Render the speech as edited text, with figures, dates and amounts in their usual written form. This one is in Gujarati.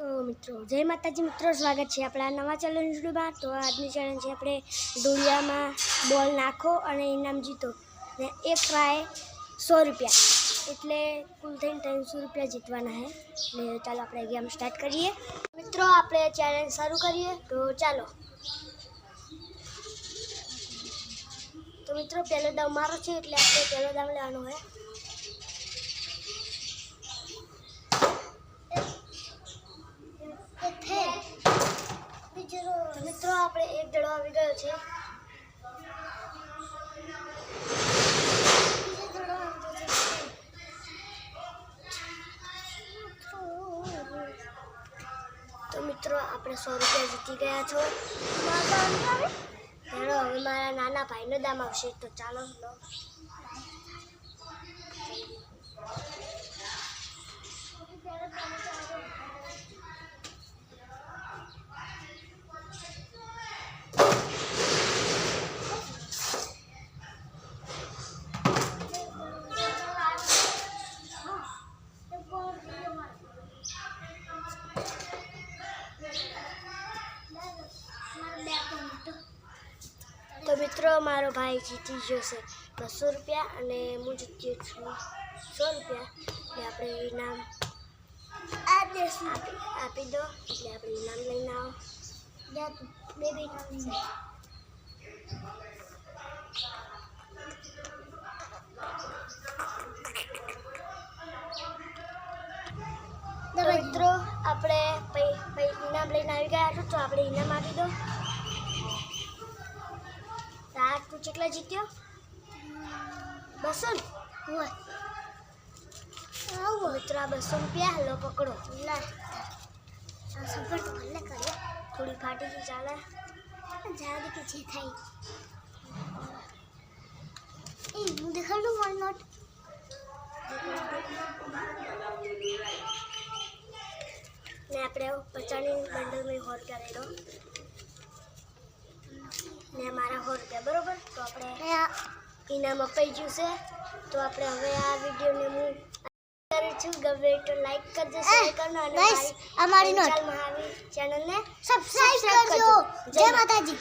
તો મિત્રો જય માતાજી મિત્રો, સ્વાગત છે આપણા નવા ચેલેન્જ વિડીયોમાં। તો આજની ચેલેન્જ છે આપણે દોડિયામાં બોલ નાખો અને ઇનામ જીતો ને એક ટ્રાય 100 રૂપિયા, એટલે કુલ થઈને 300 રૂપિયા જીતવાના છે। એટલે ચાલો આપણે ગેમ સ્ટાર્ટ કરીએ મિત્રો। આપણે ચેલેન્જ શરૂ કરીએ તો ચાલો। તો મિત્રો પહેલો દાવ મારો છે, એટલે આપણે પહેલો દાવ લેવાનો છે। મિત્રો આપણે એક દડો આવી ગયો છે। તો મિત્રો આપણે 100 રૂપિયા જીતી ગયા છો। ચાલો હવે મારા નાના ભાઈનો દામ આવશે, તો ચાલો લો। તો મિત્રો મારો ભાઈ જીતી ગયો છે 200 રૂપિયા અને હું જીત્યો છું 100 રૂપિયા। એટલે આપણે ઇનામ આપી દો, એટલે આપણે ઇનામ લઈને આવો। તો મિત્રો આપણે ઇનામ લઈને આવી ગયા છો, તો આપણે ઇનામ આપી દો। તું કેટલા જીત્યો? 200 મિત્રો આ 200 રૂપિયા લો, પકડો। થોડી ફાટી ગઈ, ચાલે જલ્દી કે જે થાય એ હું દેખાડું વોલ નોટ। ને આપણે 50ની બંડલ में 100 રૂપિયા લઈ લો ને મારા 100 રૂપિયા, બરોબર। તો આપણે ઇનામ અપાઈ ગયું છે। તો આપણે હવે આ વિડીયોને હું કરું છું, ગમે તો લાઈક કરજો, શેર કરજો અને અમારી મહાવીર ચેનલને સબસ્ક્રાઇબ કરજો। જય માતાજી।